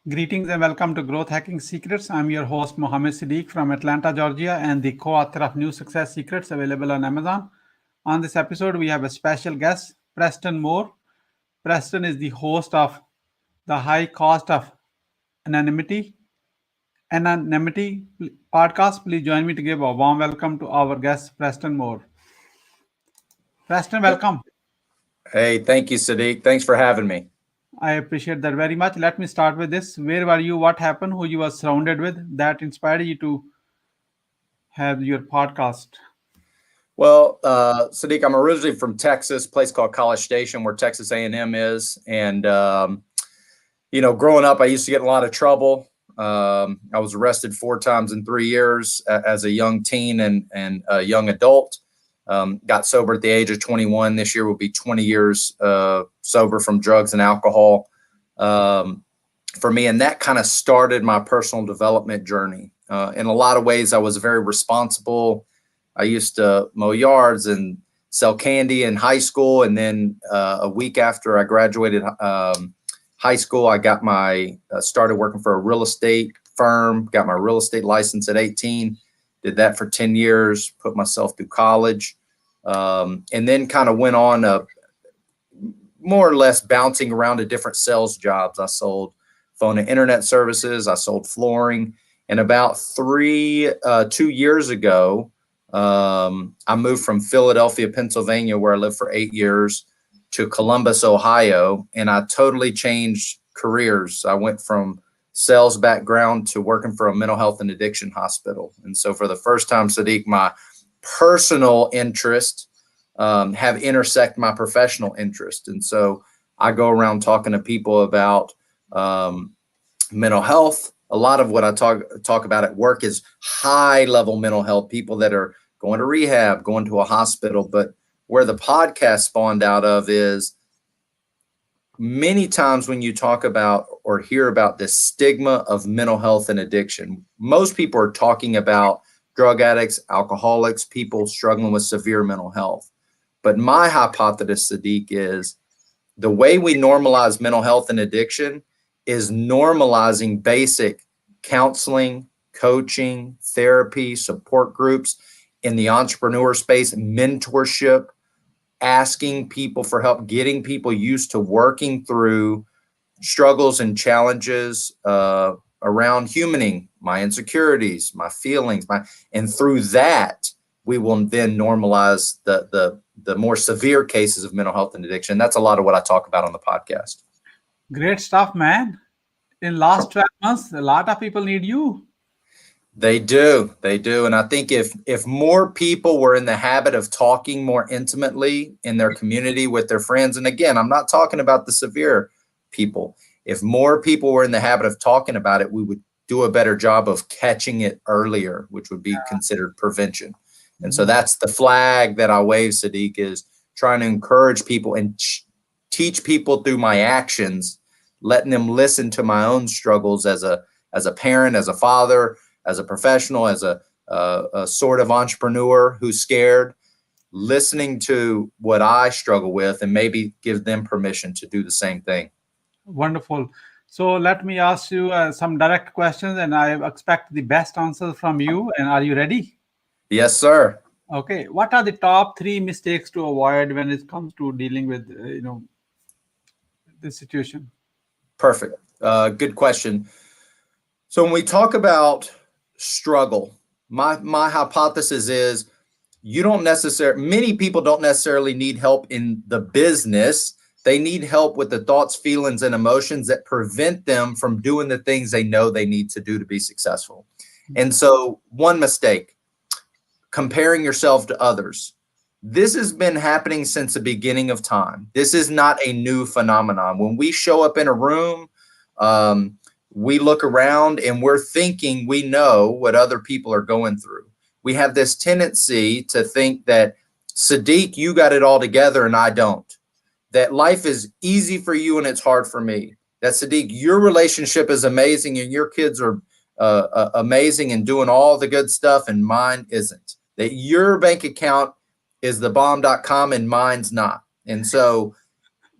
Greetings and welcome to Growth Hacking Secrets. I'm your host, Mohammed Siddique from Atlanta, Georgia, and the co-author of New Success Secrets available on Amazon. On this episode, we have a special guest, Preston Moore. Preston is the host of The High Cost of Anonymity. Anonymity podcast. Please join me to give a warm welcome to our guest, Preston Moore. Preston, welcome. Hey, thank you, Siddique. Thanks for having me. I appreciate that very much. Let me start with this. Where were you? What happened? Who you were surrounded with that inspired you to have your podcast? Well, Siddique, I'm originally from Texas, a place called College Station, where Texas A&M is. And, growing up, I used to get in a lot of trouble. I was arrested 4 times in 3 years as a young teen and a young adult. Got sober at the age of 21. This year will be 20 years sober from drugs and alcohol for me. And that kind of started my personal development journey. In a lot of ways, I was very responsible. I used to mow yards and sell candy in high school. And then a week after I graduated high school, I got started working for a real estate firm, got my real estate license at 18, did that for 10 years, put myself through college, and then kind of went on more or less bouncing around to different sales jobs. I sold phone and internet services. I sold flooring. And about 2 years ago, I moved from Philadelphia, Pennsylvania, where I lived for 8 years, to Columbus, Ohio, and I totally changed careers. I went from sales background to working for a mental health and addiction hospital. And so for the first time, Siddique, my personal interest have intersect my professional interest. And so I go around talking to people about mental health. A lot of what I talk about at work is high level mental health, people that are going to rehab, going to a hospital. But where the podcast spawned out of is many times when you talk about or hear about this stigma of mental health and addiction, most people are talking about drug addicts, alcoholics, people struggling with severe mental health. But my hypothesis, Siddique, is the way we normalize mental health and addiction is normalizing basic counseling, coaching, therapy, support groups in the entrepreneur space, mentorship, asking people for help, getting people used to working through struggles and challenges around humaning my insecurities, my feelings, and through that, we will then normalize the more severe cases of mental health and addiction. That's a lot of what I talk about on the podcast. Great stuff, man. In last 12 months, a lot of people need you. They do. And I think if more people were in the habit of talking more intimately in their community with their friends, and again, I'm not talking about the severe people. If more people were in the habit of talking about it, we would do a better job of catching it earlier, which would be considered prevention. And so that's the flag that I wave, Siddique, is trying to encourage people and teach people through my actions, letting them listen to my own struggles as a parent, as a father, as a professional, as a sort of entrepreneur who's scared, listening to what I struggle with and maybe give them permission to do the same thing. Wonderful. So let me ask you some direct questions, and I expect the best answers from you. And are you ready? Yes, sir. Okay. What are the top 3 mistakes to avoid when it comes to dealing with, this situation? Perfect. Good question. So when we talk about struggle, my hypothesis is many people don't necessarily need help in the business. They need help with the thoughts, feelings, and emotions that prevent them from doing the things they know they need to do to be successful. And so one mistake, comparing yourself to others. This has been happening since the beginning of time. This is not a new phenomenon. When we show up in a room, we look around and we're thinking we know what other people are going through. We have this tendency to think that, Siddique, you got it all together and I don't. That life is easy for you and it's hard for me. That, Siddique, your relationship is amazing and your kids are amazing and doing all the good stuff and mine isn't. That your bank account is the bomb.com and mine's not. And so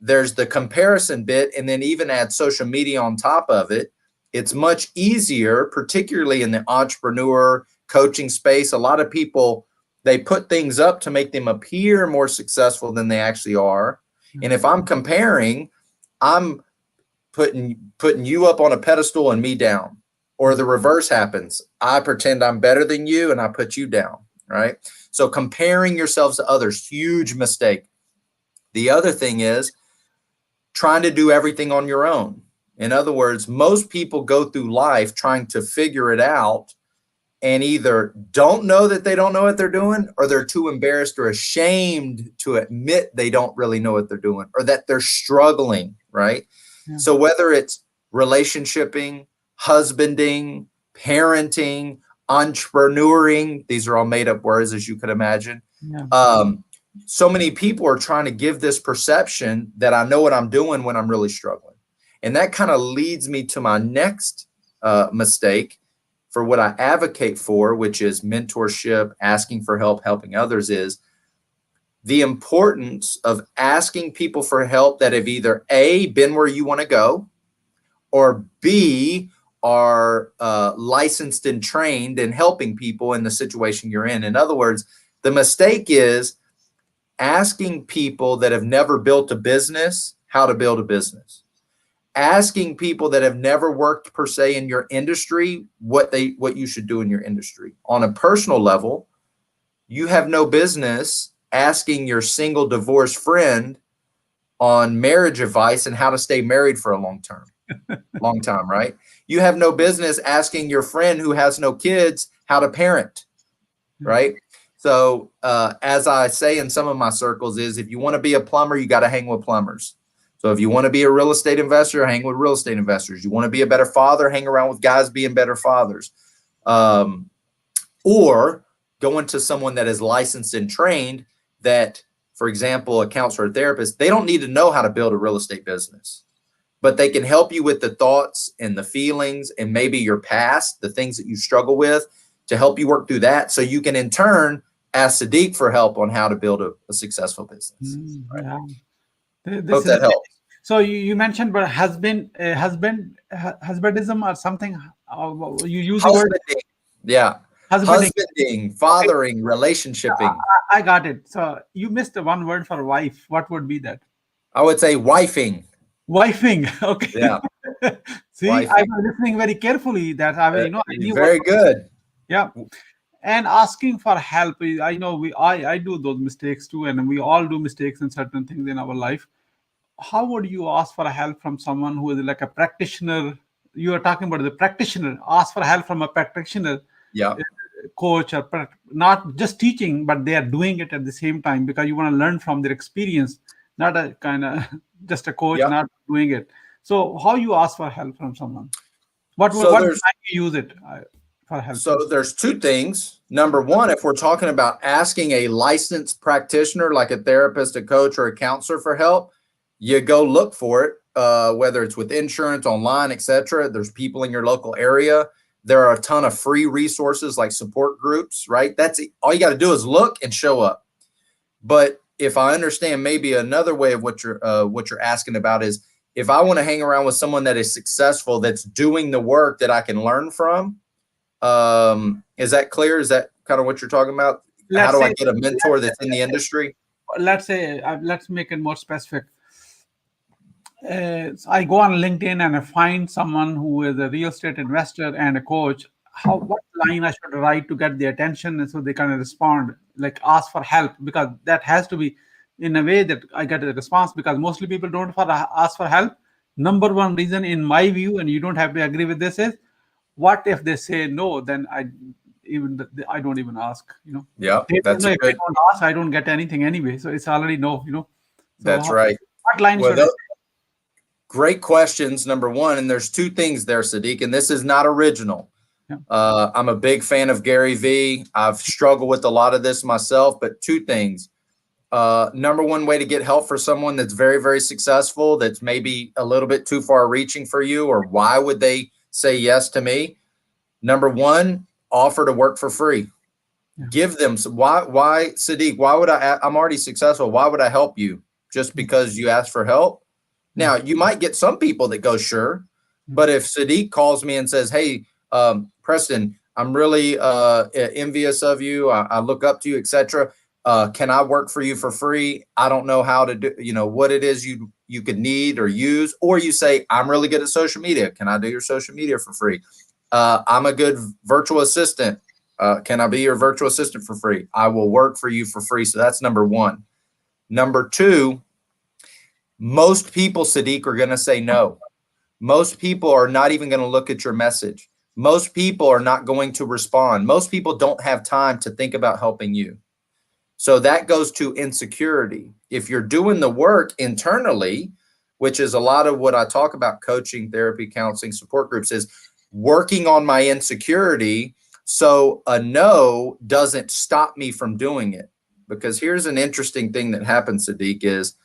there's the comparison bit, and then even add social media on top of it. it's much easier, particularly in the entrepreneur coaching space. A lot of people, they put things up to make them appear more successful than they actually are. And if I'm comparing, I'm putting you up on a pedestal and me down. Or the reverse happens. I pretend I'm better than you and I put you down, right? So comparing yourselves to others, huge mistake. The other thing is trying to do everything on your own. In other words, most people go through life trying to figure it out and either don't know that they don't know what they're doing, or they're too embarrassed or ashamed to admit they don't really know what they're doing, or that they're struggling, right? Yeah. So whether it's relationshiping, husbanding, parenting, entrepreneuring, these are all made up words, as you could imagine. Yeah. So many people are trying to give this perception that I know what I'm doing when I'm really struggling. And that kind of leads me to my next mistake for what I advocate for, which is mentorship, asking for help, helping others, is the importance of asking people for help that have either A, been where you want to go, or B, are licensed and trained in helping people in the situation you're in. In other words, the mistake is asking people that have never built a business how to build a business. Asking people that have never worked per se in your industry what you should do in your industry. On a personal level, you have no business asking your single divorced friend on marriage advice and how to stay married for a long time, right? You have no business asking your friend who has no kids how to parent, right? So as I say in some of my circles is, if you want to be a plumber, you got to hang with plumbers. So if you want to be a real estate investor, hang with real estate investors. You want to be a better father, hang around with guys being better fathers. Or go into someone that is licensed and trained that, for example, a counselor or therapist, they don't need to know how to build a real estate business, but they can help you with the thoughts and the feelings and maybe your past, the things that you struggle with, to help you work through that. So you can in turn ask Siddique for help on how to build a successful business. Right? Yeah. Hope that helps. So you mentioned, but husbandism or something. You use the word. Yeah. Husbanding, fathering, relationshiping. I got it. So you missed the one word for wife. What would be that? I would say wifing. Wifing. Okay. Yeah. See, wifing. I was listening very carefully. That I knew very good. Yeah. And asking for help. I know I do those mistakes too, and we all do mistakes in certain things in our life. How would you ask for help from someone who is like a practitioner? You are talking about the practitioner. Ask for help from a practitioner, coach, or not just teaching, but they are doing it at the same time, because you want to learn from their experience, not a kind of just a coach not doing it. So how you ask for help from someone? What time you use it for help? So there's two things. Number one, if we're talking about asking a licensed practitioner like a therapist, a coach, or a counselor for help, you go look for it, whether it's with insurance, online, etc. There's people in your local area. There are a ton of free resources like support groups, right? That's all you got to do is look and show up. But if I understand, maybe another way of what you're asking about is, if I want to hang around with someone that is successful, that's doing the work that I can learn from. Is that clear? Is that kind of what you're talking about? How do I get a mentor that's in the industry? Let's say, let's make it more specific. I go on LinkedIn and I find someone who is a real estate investor and a coach. What line I should write to get the attention, and so they kind of respond, like ask for help, because that has to be in a way that I get a response, because mostly people don't ask for help. Number one reason, in my view, and you don't have to agree with this, is what if they say no? Then I don't even ask. Yeah, that's if I don't ask, I don't get anything anyway. So it's already no. So that's right. What line should I say? Great questions. Number one, and there's two things there, Siddique, and this is not original. Yeah. I'm a big fan of Gary Vee. I've struggled with a lot of this myself, but two things. Number one way to get help for someone that's very, very successful, that's maybe a little bit too far reaching for you, or why would they say yes to me? Number one, offer to work for free. Yeah. Give them some. Why, Siddique? Why would I'm already successful. Why would I help you just because you asked for help? Now, you might get some people that go, sure, But if Siddique calls me and says, hey, Preston, I'm really envious of you. I look up to you, etc. Can I work for you for free? I don't know how to do, what it is you could need or use. Or you say, I'm really good at social media. Can I do your social media for free? I'm a good virtual assistant. Can I be your virtual assistant for free? I will work for you for free. So that's number one. Number two, most people, Siddique, are going to say no. Most people are not even going to look at your message. Most people are not going to respond. Most people don't have time to think about helping you. So that goes to insecurity. If you're doing the work internally, which is a lot of what I talk about, coaching, therapy, counseling, support groups, is working on my insecurity so a no doesn't stop me from doing it. Because here's an interesting thing that happens, Siddique, is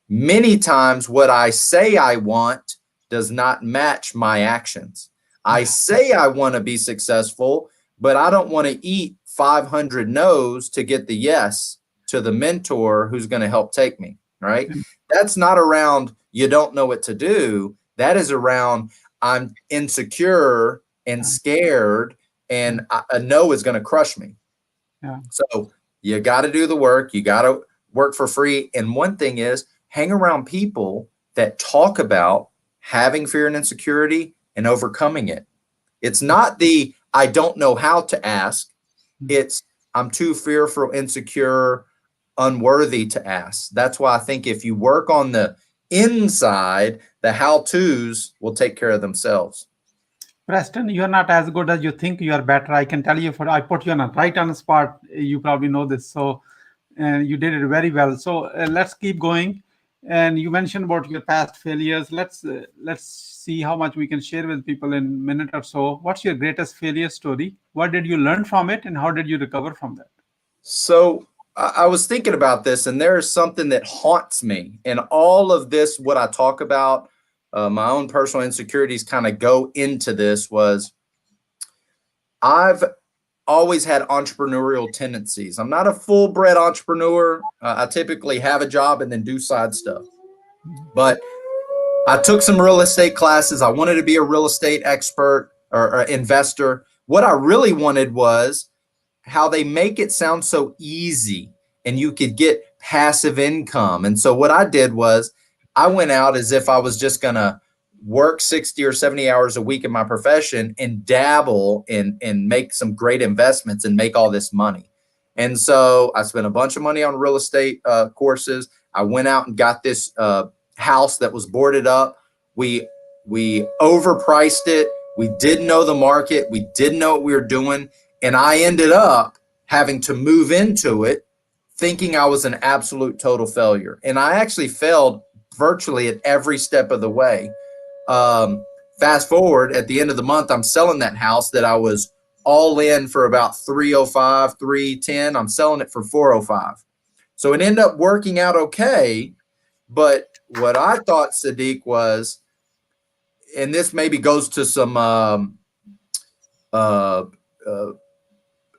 many times what I say I want does not match my actions. I say I want to be successful, but I don't want to eat 500 no's to get the yes to the mentor who's going to help take me, right? That's not around you don't know what to do. That is around I'm insecure and scared, and a no is going to crush me. So you got to do the work. You got to work for free. And one thing is hang around people that talk about having fear and insecurity and overcoming it. It's not the I don't know how to ask. It's I'm too fearful, insecure, unworthy to ask. That's why I think if you work on the inside, the how-tos will take care of themselves. Preston, you're not as good as you think. You are better. I can tell you, I put you right on the spot. You probably know this. So, and you did it very well. So let's keep going. And you mentioned about your past failures. Let's see how much we can share with people in a minute or so. What's your greatest failure story? What did you learn from it, and how did you recover from that? So I was thinking about this, and there is something that haunts me. And all of this, what I talk about, my own personal insecurities kind of go into this, was I've always had entrepreneurial tendencies. I'm not a full-bred entrepreneur. I typically have a job and then do side stuff. But I took some real estate classes. I wanted to be a real estate expert or investor. What I really wanted was how they make it sound so easy and you could get passive income. And so what I did was I went out as if I was just going to work 60 or 70 hours a week in my profession and dabble and make some great investments and make all this money. And so I spent a bunch of money on real estate courses. I went out and got this house that was boarded up. We overpriced it. We didn't know the market. We didn't know what we were doing. And I ended up having to move into it thinking I was an absolute total failure. And I actually failed virtually at every step of the way. Fast forward, at the end of the month, I'm selling that house that I was all in for about $305, $310. I'm selling it for $405. So it ended up working out okay. But what I thought, Siddique, was, and this maybe goes to some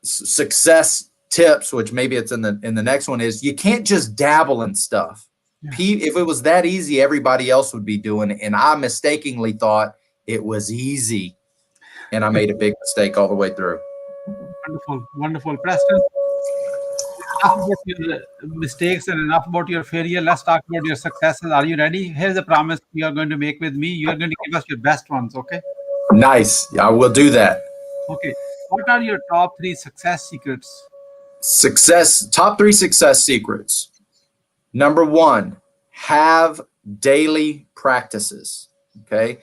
success tips, which maybe it's in the next one, is you can't just dabble in stuff. If it was that easy, everybody else would be doing it. And I mistakenly thought it was easy. And I made a big mistake all the way through. Wonderful. Wonderful. Preston, enough about your mistakes and enough about your failure. Let's talk about your successes. Are you ready? Here's a promise you are going to make with me. You are going to give us your best ones, okay? Nice. Yeah, I will do that. Okay. What are your top 3 success secrets? Top 3 success secrets. Number 1, have daily practices. Okay.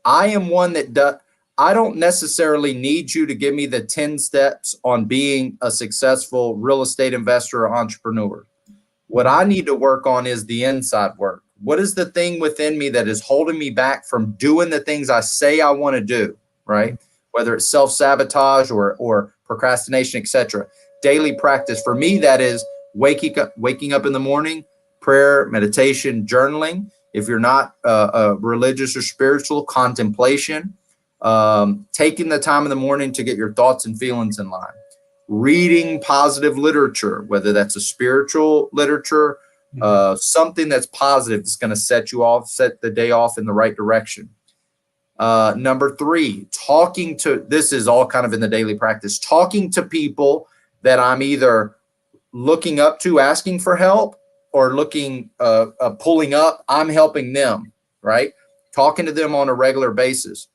I am one that I don't necessarily need you to give me the 10 steps on being a successful real estate investor or entrepreneur. What I need to work on is the inside work. What is the thing within me that is holding me back from doing the things I say I want to do, right? Whether it's self-sabotage or procrastination, etc. Daily practice. For me, that is waking up in the morning, prayer, meditation, journaling. If you're not religious or spiritual, contemplation, taking the time in the morning to get your thoughts and feelings in line, reading positive literature, whether that's a spiritual literature, something that's positive that's going to set the day off in the right direction. Number 3, this is all kind of in the daily practice, talking to people that I'm either looking up to, asking for help, or pulling up, I'm helping them, right? Talking to them on a regular basis.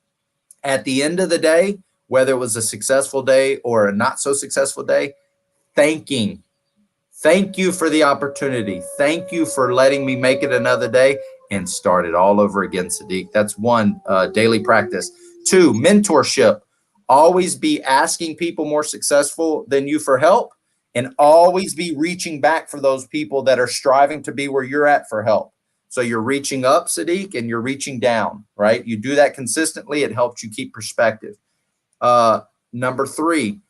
At the end of the day, whether it was a successful day or a not so successful day, thank you for the opportunity. Thank you for letting me make it another day and start it all over again, Siddique. That's 1, daily practice. 2, mentorship. Always be asking people more successful than you for help, and always be reaching back for those people that are striving to be where you're at for help. So you're reaching up, Siddique, and you're reaching down, right? You do that consistently. It helps you keep perspective. Number 3,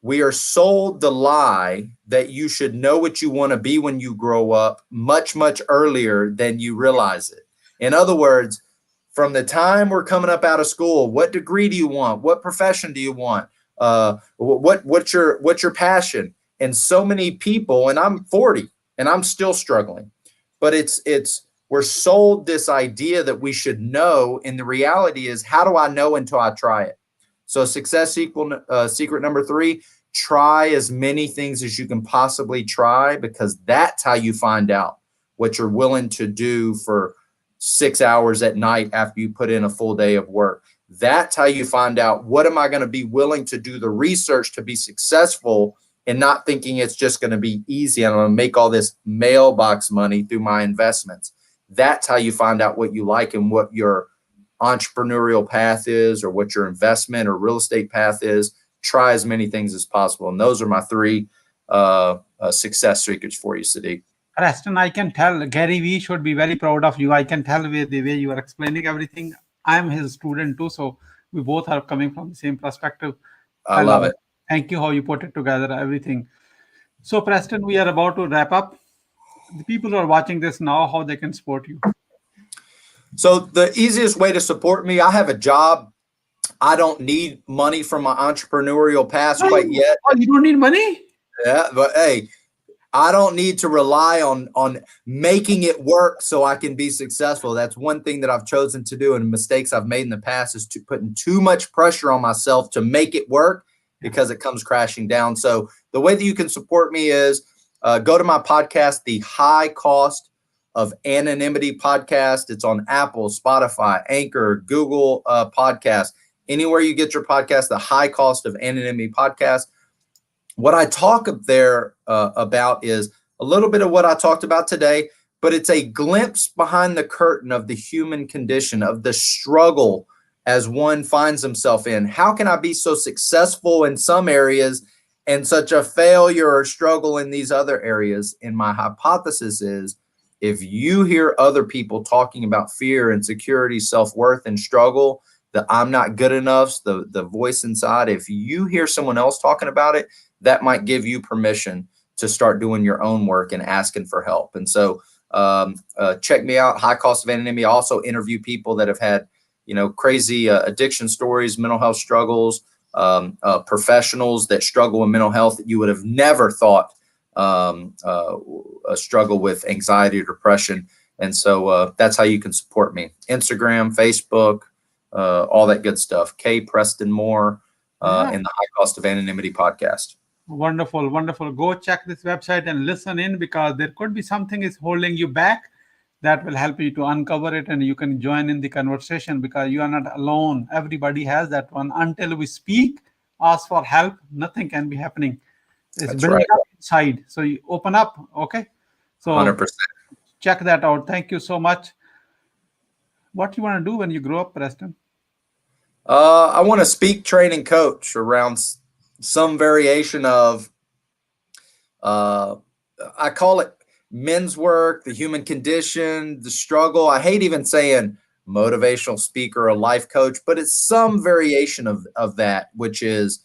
we are sold the lie that you should know what you want to be when you grow up much, much earlier than you realize it. In other words, from the time we're coming up out of school, what degree do you want? What profession do you want? What's your passion? And so many people, and I'm 40 and I'm still struggling, but we're sold this idea that we should know. And the reality is, how do I know until I try it? So secret number 3, try as many things as you can possibly try, because that's how you find out what you're willing to do for 6 hours at night after you put in a full day of work. That's how you find out, what am I going to be willing to do the research to be successful, and not thinking it's just going to be easy. I'm going to make all this mailbox money through my investments. That's how you find out what you like and what your entrepreneurial path is, or what your investment or real estate path is. Try as many things as possible. And those are my 3 success secrets for you, Siddique. Preston, I can tell Gary Vee should be very proud of you. I can tell with the way you are explaining everything. I'm his student too, so we both are coming from the same perspective. I love it. Thank you how you put it together, everything. So Preston, we are about to wrap up. The people who are watching this now, how they can support you? So the easiest way to support me, I have a job. I don't need money from my entrepreneurial past quite yet. Oh, you don't need money? Yeah, but hey, I don't need to rely on making it work so I can be successful. That's one thing that I've chosen to do, and mistakes I've made in the past is putting too much pressure on myself to make it work, because it comes crashing down. So the way that you can support me is go to my podcast, The High Cost of Anonymity podcast. It's on Apple, Spotify, Anchor, Google Podcast. Anywhere you get your podcast, The High Cost of Anonymity podcast. What I talk up there about is a little bit of what I talked about today, but it's a glimpse behind the curtain of the human condition, of the struggle as one finds himself in. How can I be so successful in some areas and such a failure or struggle in these other areas? And my hypothesis is, if you hear other people talking about fear, insecurity, self-worth, and struggle, that I'm not good enough, the voice inside, if you hear someone else talking about it, that might give you permission to start doing your own work and asking for help. And so check me out, High Cost of Anonymity. I also interview people that have had, crazy addiction stories, mental health struggles, professionals that struggle with mental health that you would have never thought a struggle with anxiety or depression. And so that's how you can support me. Instagram, Facebook, all that good stuff. K Preston Moore in the High Cost of Anonymity podcast. Wonderful, wonderful. Go check this website and listen in, because there could be something is holding you back that will help you to uncover it, and you can join in the conversation, because you are not alone. Everybody has that one. Until we speak, ask for help, nothing can be happening. It's That's building right. up inside. So you open up. Okay. So 100%. check that out. Thank you so much. What do you want to do when you grow up, Preston? I want to speak, train, and coach around some variation of, I call it men's work, the human condition, the struggle. I hate even saying motivational speaker or life coach, but it's some variation of that, which is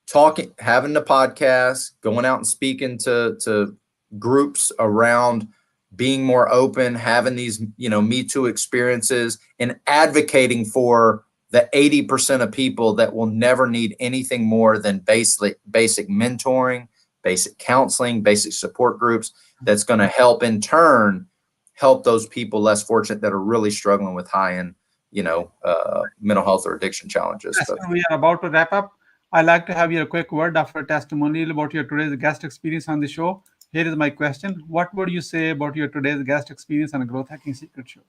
talking, having the podcast, going out and speaking to groups around being more open, having these, Me Too experiences, and advocating for the 80% of people that will never need anything more than basic mentoring, basic counseling, basic support groups that's going to help in turn help those people less fortunate that are really struggling with high-end mental health or addiction challenges. Preston, we are about to wrap up. I'd like to have your quick word of a testimonial about your today's guest experience on the show. Here is my question. What would you say about your today's guest experience on a Growth Hacking Secret Show?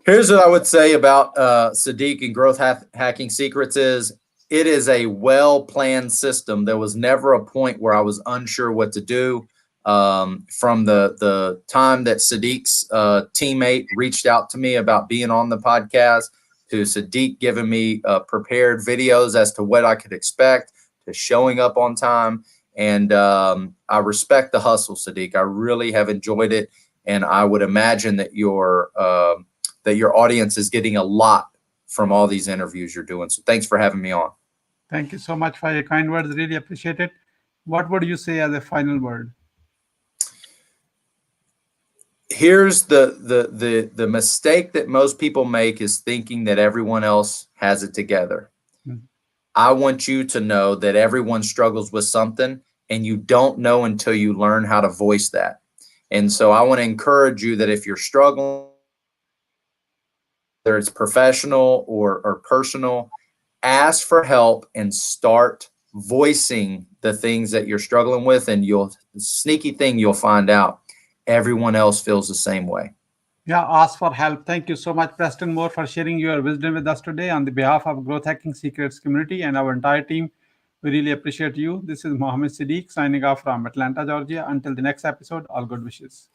Here's what I would say about Siddique and Growth Hacking Secrets is it is a well-planned system. There was never a point where I was unsure what to do. From the time that Siddique's teammate reached out to me about being on the podcast, to Siddique giving me prepared videos as to what I could expect, to showing up on time. And I respect the hustle, Siddique. I really have enjoyed it. And I would imagine that your audience is getting a lot from all these interviews you're doing. So thanks for having me on. Thank you so much for your kind words. Really appreciate it. What would you say as a final word? Here's the mistake that most people make is thinking that everyone else has it together. Mm-hmm. I want you to know that everyone struggles with something, and you don't know until you learn how to voice that. And so I want to encourage you that if you're struggling, whether it's professional or personal, ask for help and start voicing the things that you're struggling with, and you'll find out everyone else feels the same way. Yeah, ask for help. Thank you so much, Preston Moore, for sharing your wisdom with us today on the behalf of Growth Hacking Secrets community and our entire team. We really appreciate you. This is Mohammed Siddique signing off from Atlanta, Georgia. Until the next episode, all good wishes.